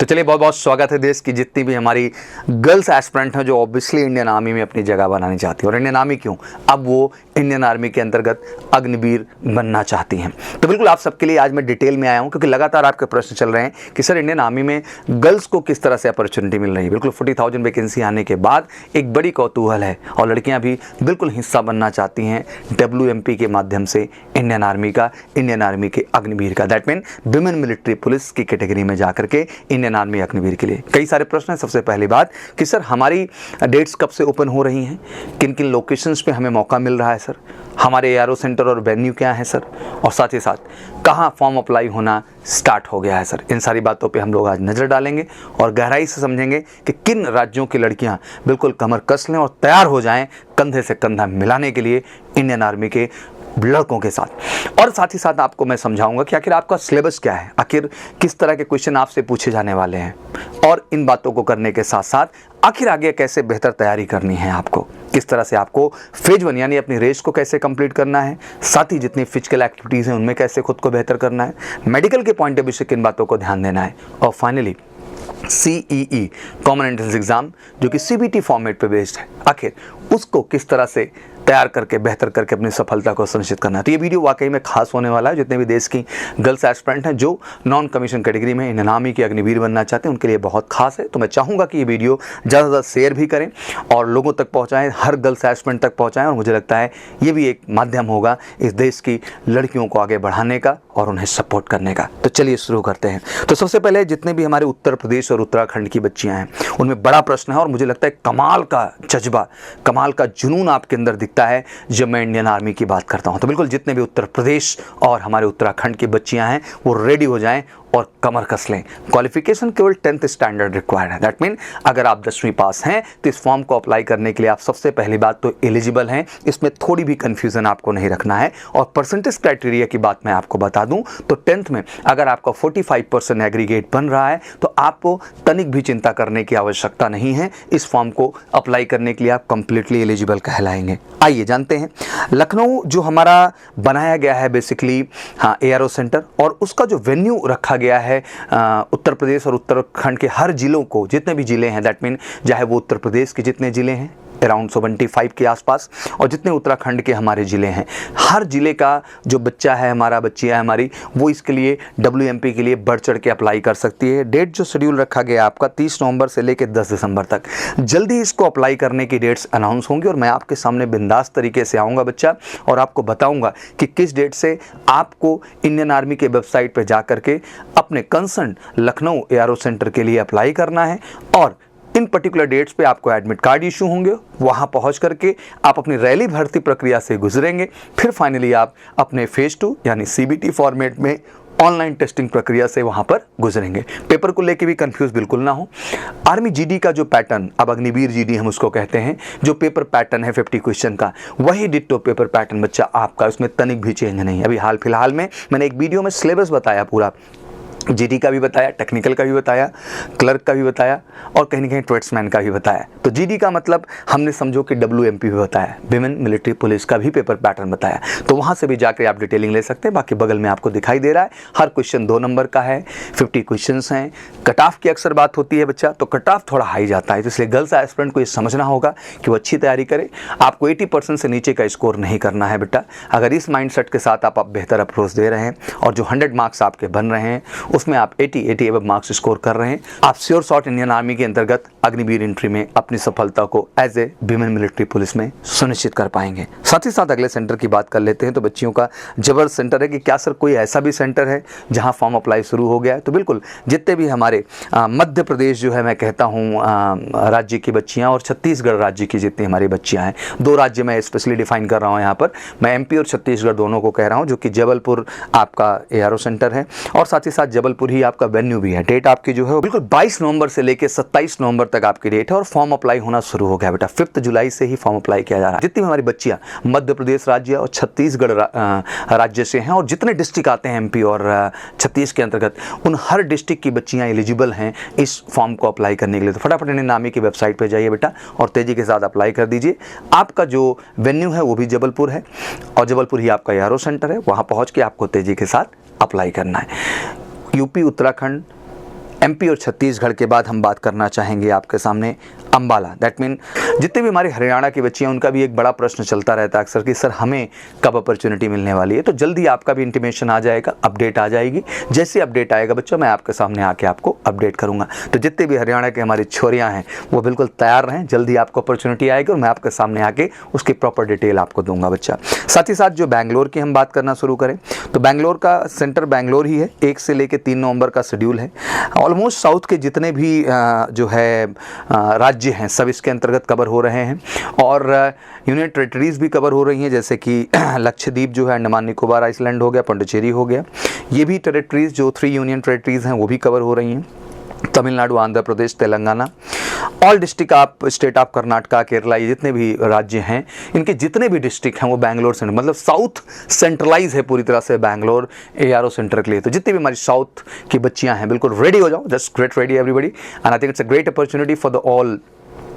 तो चलिए, बहुत बहुत स्वागत है देश की जितनी भी हमारी गर्ल्स एस्पिरेंट हैं जो ऑब्वियसली इंडियन आर्मी में अपनी जगह बनानी चाहती है। और इंडियन आर्मी क्यों, अब वो इंडियन आर्मी के अंतर्गत अग्निवीर बनना चाहती हैं। तो बिल्कुल आप सबके लिए आज मैं डिटेल में आया हूं, क्योंकि लगातार आपके प्रश्न चल रहे हैं कि सर इंडियन आर्मी में गर्ल्स को किस तरह से अपॉर्चुनिटी मिल रही है। बिल्कुल 40,000 वैकेंसी आने के बाद एक बड़ी कौतूहल है और लड़कियां भी बिल्कुल हिस्सा बनना चाहती हैं WMP के माध्यम से इंडियन आर्मी के अग्निवीर का। That mean women military police की कैटेगरी में जाकर के इंडियन आर्मी अग्निवीर के लिए कई सारे प्रश्न हैं। सबसे पहली बात कि सर हमारी डेट्स कब से ओपन हो रही हैं, किन किन लोकेशंस पे हमें मौका मिल रहा है सर, हमारे ARO सेंटर और वेन्यू क्या है सर, और साथ ही साथ कहाँ फॉर्म अप्लाई होना स्टार्ट हो गया है सर। इन सारी बातों पे हम लोग आज नज़र डालेंगे और गहराई से समझेंगे कि किन राज्यों की लड़कियां बिल्कुल कमर कस लें और तैयार हो जाएं कंधे से कंधा मिलाने के लिए इंडियन आर्मी के लड़कों के साथ। और साथ ही साथ आपको मैं समझाऊंगा कि आखिर आपका सिलेबस क्या है, आखिर किस तरह के क्वेश्चन आपसे पूछे जाने वाले हैं, और इन बातों को करने के साथ साथ आखिर आगे कैसे बेहतर तैयारी करनी है आपको, किस तरह से आपको फेज 1 यानी अपनी रेस को कैसे कंप्लीट करना है, साथ ही जितनी फिजिकल एक्टिविटीज़ हैं उनमें कैसे खुद को बेहतर करना है, मेडिकल के पॉइंट ऑफ व्यू से किन बातों को ध्यान देना है, और finally CEE common entrance exam जो कि CBT फॉर्मेट पे बेस्ड है, आखिर उसको किस तरह से तैयार करके बेहतर करके अपनी सफलता को सुनिश्चित करना है। तो ये वीडियो वाकई में खास होने वाला है। जितने भी देश की गर्ल्स एस्पिरेंट हैं जो नॉन कमीशन कैटेगरी में इंडियन आर्मी के अग्निवीर बनना चाहते हैं उनके लिए बहुत खास है। तो मैं चाहूँगा कि ये वीडियो ज़्यादा से ज़्यादा शेयर भी करें और लोगों तक पहुँचाएँ, हर गर्ल्स एस्पिरेंट तक पहुँचाएँ। और मुझे लगता है ये भी एक माध्यम होगा इस देश की लड़कियों को आगे बढ़ाने का और उन्हें सपोर्ट करने का। तो चलिए शुरू करते हैं। तो सबसे पहले जितने भी हमारे उत्तर प्रदेश और उत्तराखंड की बच्चियाँ हैं उनमें बड़ा प्रश्न है और मुझे लगता है कमाल का जज्बा, कमाल का जुनून आपके अंदर दिखता है जब मैं इंडियन आर्मी की बात करता हूं। तो बिल्कुल जितने भी उत्तर प्रदेश और हमारे उत्तराखंड की बच्चियां हैं वो रेडी हो जाएं और कमर कस लें। क्वालिफिकेशन केवल 10th स्टैंडर्ड रिक्वायर्ड है। दैट मीन अगर आप 10वीं पास हैं तो इस फॉर्म को अप्लाई करने के लिए आप सबसे पहली बात तो एलिजिबल हैं, इसमें थोड़ी भी कंफ्यूजन आपको नहीं रखना है। और परसेंटेज क्राइटेरिया की बात मैं आपको बता दूं तो 10th में अगर आपका 45% एग्रीगेट बन रहा है तो आपको तनिक भी चिंता करने की आवश्यकता नहीं है। इस फॉर्म को अप्लाई करने के लिए आप कंप्लीटली एलिजिबल कहलाएंगे। आइए जानते हैं लखनऊ जो हमारा बनाया गया है बेसिकली ARO सेंटर, और उसका जो वेन्यू रखा गया है उत्तर प्रदेश और उत्तराखंड के हर जिलों को, जितने भी जिले हैं दैट मीन चाहे वो उत्तर प्रदेश के जितने जिले हैं अराउंड 75 के आसपास और जितने उत्तराखंड के हमारे ज़िले हैं, हर ज़िले का जो बच्चा है हमारा, बच्चियाँ है हमारी, वो इसके लिए WMP के लिए बढ़ चढ़ के अप्लाई कर सकती है। डेट जो शेड्यूल रखा गया आपका 30 नवंबर से लेकर 10 दिसंबर तक, जल्दी इसको अप्लाई करने की डेट्स अनाउंस होंगी और मैं आपके सामने बिंदास तरीके से आऊँगा बच्चा और आपको बताऊँगा कि किस डेट से आपको इंडियन आर्मी के वेबसाइट पर जा करके अपने कंसर्न लखनऊ ARO सेंटर के लिए अप्लाई करना है। और इन पर्टिकुलर डेट्स पे आपको एडमिट कार्ड इशू होंगे, वहाँ पहुँच करके आप अपनी रैली भर्ती प्रक्रिया से गुजरेंगे, फिर फाइनली आप अपने फेज 2 यानी CBT फॉर्मेट में ऑनलाइन टेस्टिंग प्रक्रिया से वहाँ पर गुजरेंगे। पेपर को लेके भी कंफ्यूज बिल्कुल ना हो। आर्मी GD का जो पैटर्न, अब अग्निवीर GD हम उसको कहते हैं, जो पेपर पैटर्न है 50 क्वेश्चन का, वही डिट्टो पेपर पैटर्न बच्चा आपका, उसमें तनिक भी चेंज नहीं है। अभी हाल फिलहाल में मैंने एक वीडियो में सिलेबस बताया, पूरा GD का भी बताया, टेक्निकल का भी बताया, क्लर्क का भी बताया और कहीं ना कहीं ट्रेड्समैन का भी बताया। तो GD का मतलब हमने समझो कि WMP भी बताया, विमेन मिलिट्री पुलिस का भी पेपर पैटर्न बताया। तो वहाँ से भी जाकर आप डिटेलिंग ले सकते हैं। बाकी बगल में आपको दिखाई दे रहा है हर क्वेश्चन 2 नंबर का है, 50 क्वेश्चंस हैं। कट ऑफ की अक्सर बात होती है बच्चा, तो कट ऑफ थोड़ा हाई जाता है, तो इसलिए गर्ल्स एस्पिरेंट को ये समझना होगा कि वो अच्छी तैयारी करे। आपको 80% से नीचे का स्कोर नहीं करना है बेटा। अगर इस माइंडसेट के साथ आप बेहतर अप्रोच दे रहे हैं और जो 100 मार्क्स आपके बन रहे हैं उसमें आप 80 एबव मार्क्स स्कोर कर रहे हैं, आप श्योर शॉट इंडियन आर्मी के अंतर्गत अग्निवीर एंट्री में अपनी सफलता को as a women military police में सुनिश्चित कर पाएंगे। साथ ही साथ अगले सेंटर की बात कर लेते हैं। तो बच्चियों का जबरदस्त सेंटर है कि क्या सर कोई ऐसा भी सेंटर है जहां फॉर्म अप्लाई शुरू हो गया है? तो बिल्कुल जितने भी हमारे मध्य प्रदेश जो है मैं कहता हूँ राज्य की बच्चियाँ और छत्तीसगढ़ राज्य की जितनी हमारी बच्चियाँ हैं, 2 राज्य मैं स्पेशली डिफाइन कर रहा हूँ यहाँ पर, मैं MP और छत्तीसगढ़ दोनों को कह रहा हूँ, जो कि जबलपुर आपका ARO सेंटर है और साथ ही साथ जबलपुर ही आपका वेन्यू भी है। डेट आपकी जो है बिल्कुल 22 नवंबर से लेकर 27 नवंबर तक आपकी डेट है और फॉर्म अप्लाई होना शुरू हो गया बेटा। 5 जुलाई से ही फॉर्म अप्लाई किया जा रहा है। जितनी हमारी बच्चियां मध्य प्रदेश राज्य और छत्तीसगढ़ राज्य से हैं और जितने डिस्ट्रिक्ट आते हैं MP और छत्तीस के अंतर्गत, उन हर डिस्ट्रिक्ट की बच्चियां एलिजिबल हैं इस फॉर्म को अप्लाई करने के लिए। तो फटाफट इंडियन आर्मी की वेबसाइट पर जाइए बेटा और तेजी के साथ अप्लाई कर दीजिए। आपका जो वेन्यू है वो भी जबलपुर है और जबलपुर ही आपका ARO सेंटर है, वहाँ पहुँच के आपको तेजी के साथ अप्लाई करना है। UP उत्तराखंड एमपी और छत्तीसगढ़ के बाद हम बात करना चाहेंगे आपके सामने अंबाला। दैट मीन जितने भी हमारे हरियाणा की बच्चियाँ, उनका भी एक बड़ा प्रश्न चलता रहता है अक्सर कि सर हमें कब अपॉर्चुनिटी मिलने वाली है। तो जल्दी आपका भी इंटीमेशन आ जाएगा, अपडेट आ जाएगी। जैसे अपडेट आएगा बच्चों, मैं आपके सामने आके आपको अपडेट करूंगा। तो जितने भी हरियाणा के हमारी छोरियाँ हैं वो बिल्कुल तैयार रहें, जल्दी आपको अपॉर्चुनिटी आएगी और मैं आपके सामने आके उसकी प्रॉपर डिटेल आपको दूंगा बच्चा। साथ ही साथ जो बैंगलोर की हम बात करना शुरू करें तो बैंगलोर का सेंटर बैंगलोर ही है। 1 से लेकर 3 नवंबर का शेड्यूल है। ऑलमोस्ट साउथ के जितने भी जो है राज्य हैं सब इसके अंतर्गत कवर हो रहे हैं और यूनियन टेरिटरीज भी कवर हो रही हैं, जैसे कि लक्षद्वीप जो है, अंडमान निकोबार आइसलैंड हो गया, पुडुचेरी हो गया। ये भी टेरिटरीज जो 3 यूनियन टेरिटरीज हैं वो भी कवर हो रही हैं। तमिलनाडु, आंध्र प्रदेश, तेलंगाना, ऑल डिस्ट्रिक्ट आप स्टेट ऑफ कर्नाटका, केरला, ये जितने भी राज्य हैं इनके जितने भी डिस्ट्रिक्ट हैं वो बैंगलोर से, मतलब साउथ सेंट्रलाइज है पूरी तरह से बैंगलोर ARO सेंटर के लिए। तो जितनी भी हमारी साउथ की बच्चियां हैं बिल्कुल रेडी हो जाओ, just get ready everybody, and I think it's a great opportunity for the all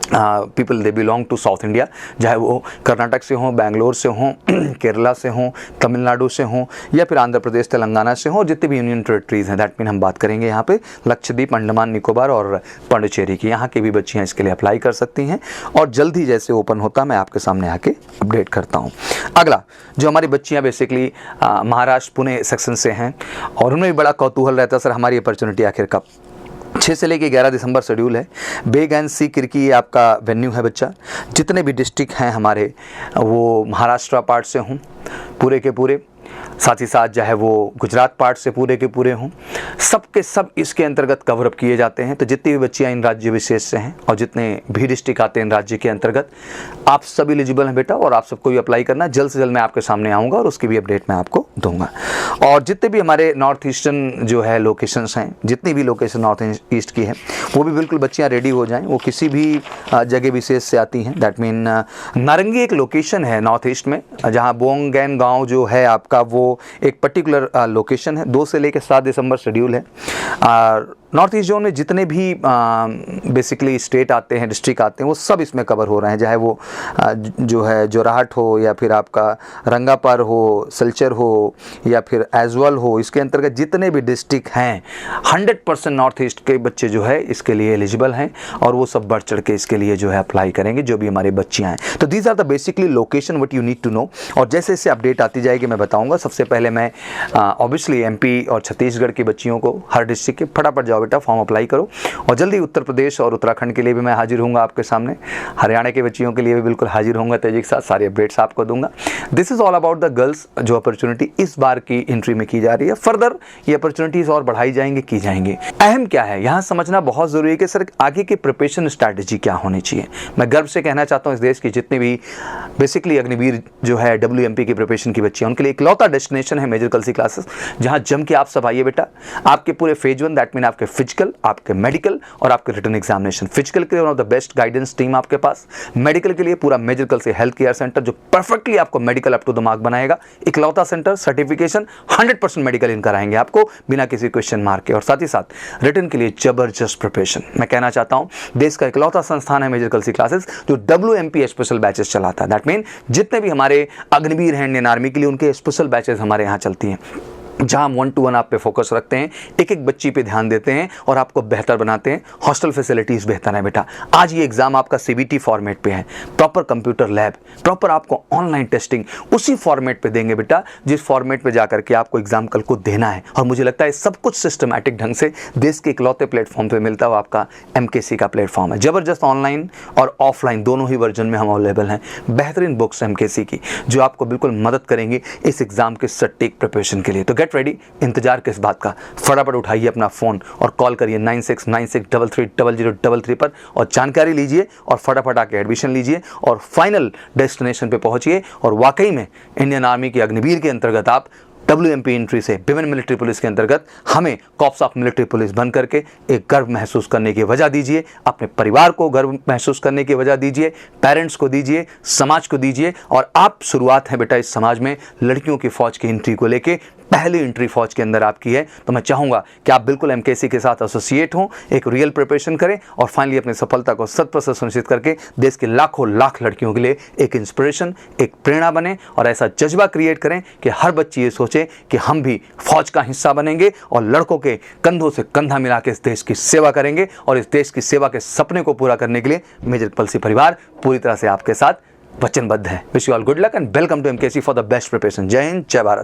people they belong to South India, चाहे वो कर्नाटक से हों, बैंगलोर से हों, केरला से हों, तमिलनाडु से हों या फिर आंध्र प्रदेश, तेलंगाना से हों, जितने भी यूनियन टेरिटरीज हैं। दैट मीन हम बात करेंगे यहाँ पे लक्षद्वीप, अंडमान निकोबार और पुडुचेरी की। यहाँ की भी बच्चियाँ इसके लिए अप्लाई कर सकती हैं और जल्द ही जैसे ओपन होता मैं आपके सामने आके अपडेट करता हूँ। अगला जो हमारी बच्चियाँ बेसिकली महाराष्ट्र, पुणे सेक्शन से हैं और उनमें भी बड़ा कौतूहल रहता है सर हमारी अपॉर्चुनिटी आखिर कब। 6 से लेकर 11 दिसंबर शेड्यूल है। बेग एंड सी किरकी ये आपका वेन्यू है बच्चा। जितने भी डिस्ट्रिक्ट हैं हमारे वो महाराष्ट्र पार्ट से हों पूरे के पूरे, साथ ही साथ चाहे वो गुजरात पार्ट से पूरे के पूरे हों, सब के सब इसके अंतर्गत कवरअप किए जाते हैं। तो जितनी भी बच्चियाँ इन राज्य विशेष से हैं और जितने भी डिस्ट्रिक्ट आते हैं इन राज्य के अंतर्गत, आप सब एलिजिबल हैं बेटा और आप सबको भी अप्लाई करना। जल्द से जल्द मैं आपके सामने आऊँगा और उसकी भी अपडेट मैं आपको दूंगा। और जितने भी हमारे नॉर्थ ईस्टर्न जो है लोकेशंस हैं, जितनी भी लोकेशन नॉर्थ ईस्ट की हैं वो भी बिल्कुल बच्चियाँ रेडी हो जाएँ। वो किसी भी जगह विशेष से आती हैं। दैट मीन नारंगी एक लोकेशन है नॉर्थ ईस्ट में, जहाँ बोंगैन गाँव जो है आपका वो एक पर्टिकुलर लोकेशन है। 2 से लेकर 7 दिसंबर शेड्यूल है। नॉर्थ ईस्ट जोन में जितने भी बेसिकली स्टेट आते हैं, डिस्ट्रिक्ट आते हैं, वो सब इसमें कवर हो रहे हैं, चाहे वो जो है जोराहट हो या फिर आपका रंगापर हो, सिलचर हो या फिर एजवल हो। इसके अंतर्गत जितने भी डिस्ट्रिक्ट हैं 100% नॉर्थ ईस्ट के बच्चे जो है इसके लिए एलिजिबल हैं और वो सब बढ़ चढ़ के इसके लिए जो है अप्लाई करेंगे, जो भी हमारे बच्चियाँ हैं। तो these are the basically location what you need to know. और जैसे जैसे अपडेट आती जाएगी मैं बताऊँगा। सबसे पहले मैं ऑब्वियसली MP और छत्तीसगढ़ की बच्चियों को हर डिस्ट्रिक्ट के फटाफट जाओ बेटा फॉर्म अप्लाई करो। और जल्दी उत्तर प्रदेश और उत्तराखंड के लिए भी मैं हाजिर होऊंगा आपके सामने। हरियाणा के बच्चियों के लिए भी बिल्कुल हाजिर होऊंगा, तेजी के साथ सारी अपडेट्स आपको दूंगा। This is all about the girls जो अपॉर्चुनिटी इस बार की एंट्री में की जा रही है। फर्दर ये अपॉर्चुनिटीज और बढ़ाई जाएंगे, की जाएंगे। अहम क्या है यहाँ समझना बहुत जरूरी है कि सर आगे की प्रिपरेशन स्ट्रैटेजी क्या होनी चाहिए। मैं गर्व से कहना चाहता हूँ इस देश की जितनी भी बेसिकली अग्निवीर जो है WMP की प्रिपरेशन की बच्चियाँ, उनके लिए इकलौता डेस्टिनेशन है मेजर कलसी क्लासेस, जहाँ जम के आप सब आइए बेटा। आपके पूरे फेज 1 दैट मीन आपके फिजिकल, आपके मेडिकल और आपके रिटर्न एग्जामिनेशन। फिजिकल के लिए one of the best guidance team आपके पास, मेडिकल के लिए पूरा major Kalsi health care centre जो परफेक्टली आपको medical up to the mark बनाएगा। इकलौता सेंटर, सर्टिफिकेशन 100% मेडिकल इन कराएंगे आपको बिना किसी क्वेश्चन मार्क के। और साथ ही साथ रिटर्न के लिए जबरदस्त प्रिपरेशन। मैं कहना चाहता हूँ देश का इकलौता संस्थान है मेजर कलसी क्लासेस जो WMP स्पेशल बैचेस चलाता है। दैट मीन जितने भी हमारे अग्निवीर हैं इंडियन आर्मी के लिए उनके स्पेशल बैचेस हमारे यहाँ चलती हैं, जहाँ हम 1-to-1 आप पे फोकस रखते हैं, एक एक बच्ची पे ध्यान देते हैं और आपको बेहतर बनाते हैं। हॉस्टल फैसिलिटीज़ बेहतर है बेटा। आज ये एग्जाम आपका CBT फॉर्मेट पे है, प्रॉपर कंप्यूटर लैब, प्रॉपर आपको ऑनलाइन टेस्टिंग उसी फॉर्मेट पे देंगे बेटा जिस फॉर्मेट पे जाकर के आपको एग्जाम कल को देना है। और मुझे लगता है सब कुछ सिस्टमैटिक ढंग से देश के इकलौते प्लेटफॉर्म पे मिलता हुआ आपका MKC का प्लेटफॉर्म है। जबरदस्त ऑनलाइन और ऑफलाइन दोनों ही वर्जन में हम अवेलेबल हैं। बेहतरीन बुक्स MKC की जो आपको बिल्कुल मदद करेंगी इस एग्जाम के सटीक प्रिपरेशन के लिए। तो गेट रेडी, इंतजार किस बात का, फटाफट उठाइए अपना फोन और कॉल करिए 9696330033 पर और जानकारी लीजिए और फटाफट आके एडमिशन लीजिए और फाइनल डेस्टिनेशन पे पहुंचिए। और वाकई में इंडियन आर्मी के अग्निवीर के अंतर्गत आप WMP एंट्री से विमेन मिलिट्री पुलिस के अंतर्गत हमें कॉप्स ऑफ मिलिट्री पुलिस बन करके एक गर्व महसूस करने की वजह दीजिए, अपने परिवार को गर्व महसूस करने की वजह दीजिए, पेरेंट्स को दीजिए, समाज को दीजिए। और आप शुरुआत है बेटा इस समाज में लड़कियों की फौज की एंट्री को लेके पहली एंट्री फौज के अंदर आपकी है, तो मैं चाहूँगा कि आप बिल्कुल एमकेसी के साथ एसोसिएट हों, एक रियल प्रिपरेशन करें और फाइनली अपनी सफलता को 100% सुनिश्चित करके देश के लाखों लाख लड़कियों के लिए एक इंस्पिरेशन, एक प्रेरणा बने और ऐसा जज्बा क्रिएट करें कि हर बच्ची ये सोचे कि हम भी फौज का हिस्सा बनेंगे और लड़कों के कंधों से कंधा मिला के इस देश की सेवा करेंगे। और इस देश की सेवा के सपने को पूरा करने के लिए मेजर पलसी परिवार पूरी तरह से आपके साथ वचनबद्ध है। Wish you all good luck and welcome to MKC for the best preparation. जय हिंद, जय भारत।